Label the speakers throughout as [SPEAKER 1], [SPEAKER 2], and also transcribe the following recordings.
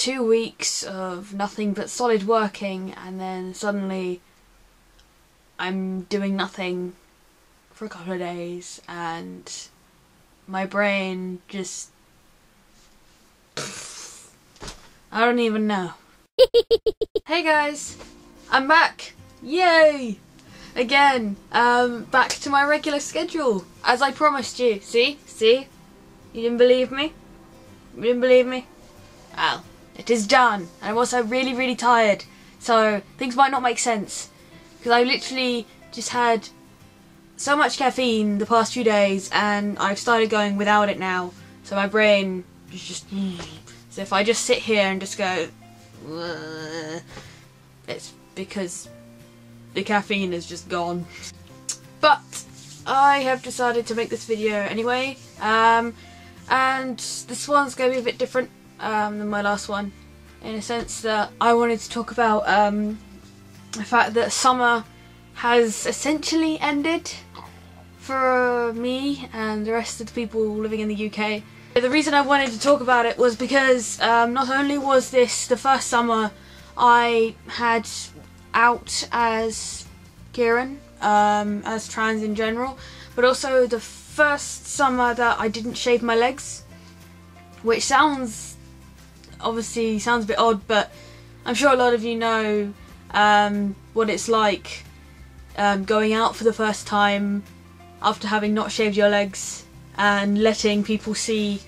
[SPEAKER 1] 2 weeks of nothing but solid working, and then suddenly I'm doing nothing for a couple of days and my brain just... I don't even know. Hey guys, I'm back! Yay! Again, back to my regular schedule, as I promised you. See? You didn't believe me? You didn't believe me? Well, it is done. And I'm also really, really tired, so things might not make sense. Because I literally just had so much caffeine the past few days, and I've started going without it now. So my brain is just... So if I just sit here and just go... It's because the caffeine is just gone. But I have decided to make this video anyway. And this one's going to be a bit different than my last one, in a sense that I wanted to talk about the fact that summer has essentially ended for me and the rest of the people living in the UK. The reason I wanted to talk about it was because not only was this the first summer I had out as Kieran, as trans in general, but also the first summer that I didn't shave my legs, which obviously sounds a bit odd, but I'm sure a lot of you know what it's like going out for the first time after having not shaved your legs and letting people see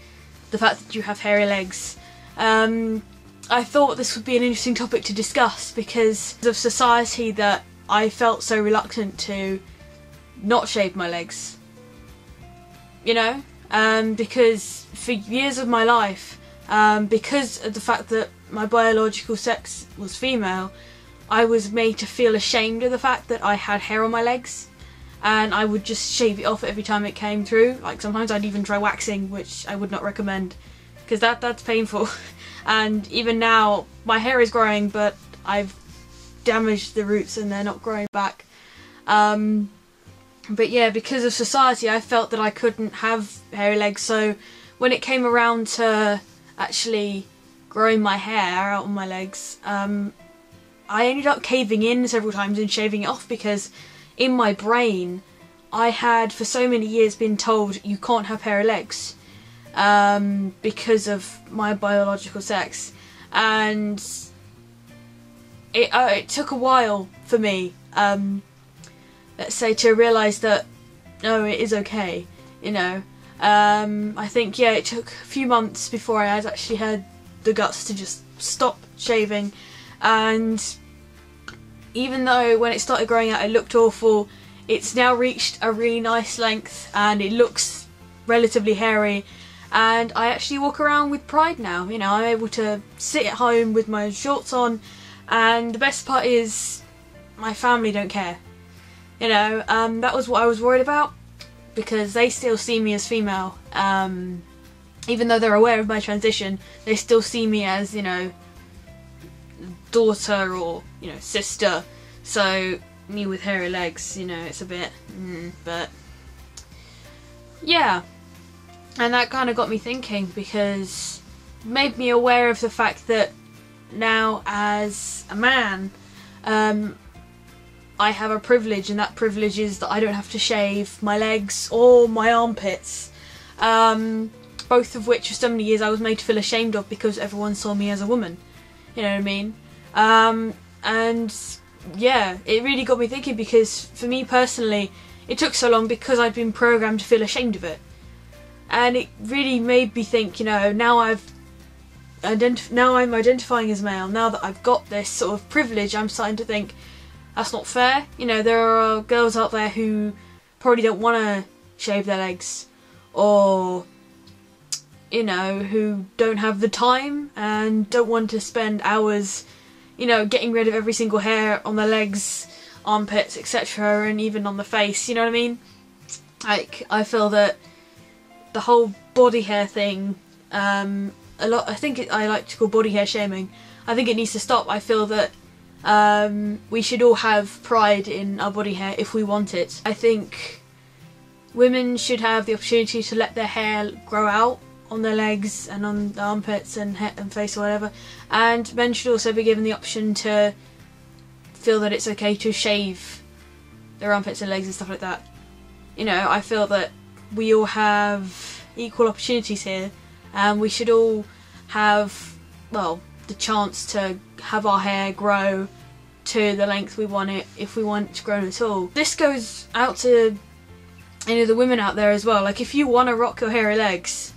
[SPEAKER 1] the fact that you have hairy legs. I thought this would be an interesting topic to discuss because of society that I felt so reluctant to not shave my legs. You know? Because for years of my life, because of the fact that my biological sex was female, I was made to feel ashamed of the fact that I had hair on my legs, and I would just shave it off every time it came through. Like sometimes I'd even try waxing, which I would not recommend because that's painful. And even now my hair is growing, but I've damaged the roots and they're not growing back. But yeah, because of society I felt that I couldn't have hairy legs, so when it came around to actually growing my hair out on my legs, I ended up caving in several times and shaving it off because in my brain I had for so many years been told you can't have hairy legs because of my biological sex, and it took a while for me, let's say, to realise that no, it is okay, you know. I think, yeah, it took a few months before I had actually had the guts to just stop shaving, and even though when it started growing out it looked awful, it's now reached a really nice length and it looks relatively hairy, and I actually walk around with pride now. You know, I'm able to sit at home with my shorts on, and the best part is my family don't care. You know, that was what I was worried about, because they still see me as female. Even though they're aware of my transition, they still see me as, you know, daughter or, you know, sister. So me with hairy legs, you know, it's a bit but yeah. And that kind of got me thinking, because it made me aware of the fact that now as a man, I have a privilege, and that privilege is that I don't have to shave my legs or my armpits, both of which for so many years I was made to feel ashamed of because everyone saw me as a woman. You know what I mean? And yeah, it really got me thinking, because for me personally it took so long because I'd been programmed to feel ashamed of it, and it really made me think, you know, now I'm identifying as male, now that I've got this sort of privilege, I'm starting to think that's not fair. You know, there are girls out there who probably don't want to shave their legs, or, you know, who don't have the time and don't want to spend hours, you know, getting rid of every single hair on their legs, armpits, etc., and even on the face, you know what I mean? Like, I feel that the whole body hair thing, I think I like to call body hair shaming, I think it needs to stop. I feel that we should all have pride in our body hair if we want it. I think women should have the opportunity to let their hair grow out on their legs and on the armpits and head and face or whatever, and men should also be given the option to feel that it's okay to shave their armpits and legs and stuff like that. You know, I feel that we all have equal opportunities here, and we should all have, well, the chance to have our hair grow to the length we want it, if we want it to grow at all. This goes out to any of the women out there as well. Like, if you want to rock your hairy legs,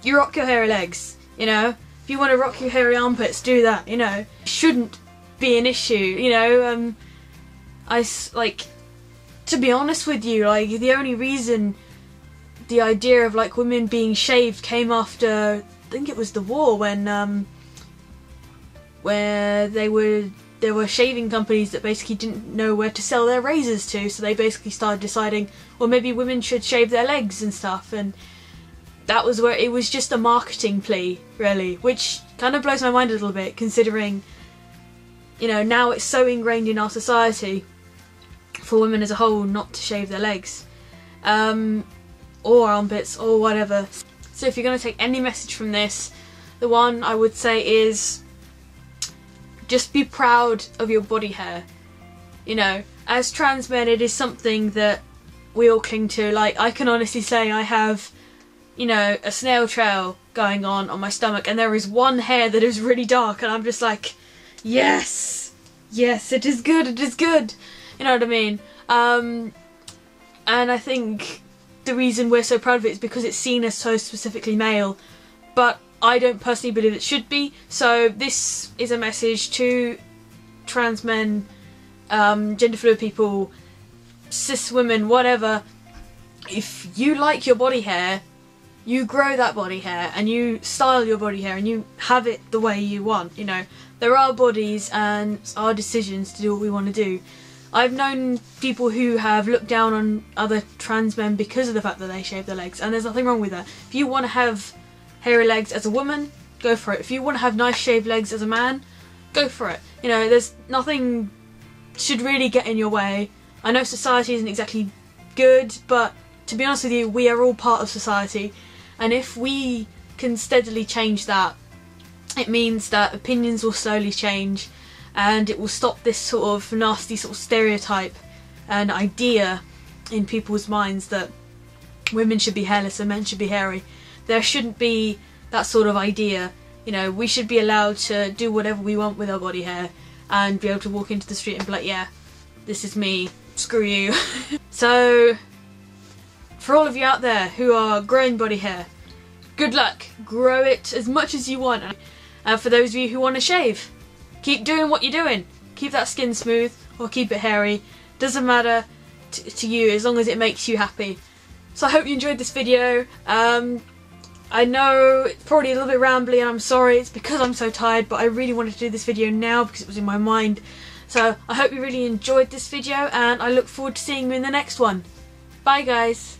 [SPEAKER 1] you rock your hairy legs, you know. If you want to rock your hairy armpits, do that, you know. It shouldn't be an issue, you know. To be honest with you, like, the only reason the idea of like women being shaved came after, I think it was the war, when where there were shaving companies that basically didn't know where to sell their razors to, so they basically started deciding, well, maybe women should shave their legs and stuff, and that was where it was just a marketing plea, really, which kind of blows my mind a little bit, considering, you know, now it's so ingrained in our society for women as a whole not to shave their legs, or armpits, or whatever. So if you're going to take any message from this, the one I would say is, just be proud of your body hair. You know, as trans men, it is something that we all cling to. Like, I can honestly say I have, you know, a snail trail going on my stomach, and there is one hair that is really dark, and I'm just like, yes! Yes, it is good, it is good! You know what I mean? And I think the reason we're so proud of it is because it's seen as so specifically male, but I don't personally believe it should be. So this is a message to trans men, gender fluid people, cis women, whatever. If you like your body hair, you grow that body hair, and you style your body hair, and you have it the way you want, you know. There are bodies and our decisions to do what we want to do. I've known people who have looked down on other trans men because of the fact that they shave their legs, and there's nothing wrong with that. If you want to have hairy legs as a woman, go for it. If you want to have nice shaved legs as a man, go for it. You know, there's nothing should really get in your way. I know society isn't exactly good, but to be honest with you, we are all part of society, and if we can steadily change that, it means that opinions will slowly change, and it will stop this sort of nasty sort of stereotype and idea in people's minds that women should be hairless and men should be hairy. There shouldn't be that sort of idea. You know, we should be allowed to do whatever we want with our body hair and be able to walk into the street and be like, yeah, this is me, screw you. So, for all of you out there who are growing body hair, good luck, grow it as much as you want. And for those of you who want to shave, keep doing what you're doing. Keep that skin smooth or keep it hairy. Doesn't matter to you as long as it makes you happy. So I hope you enjoyed this video. I know it's probably a little bit rambly, and I'm sorry, it's because I'm so tired, but I really wanted to do this video now because it was in my mind. So I hope you really enjoyed this video, and I look forward to seeing you in the next one. Bye guys!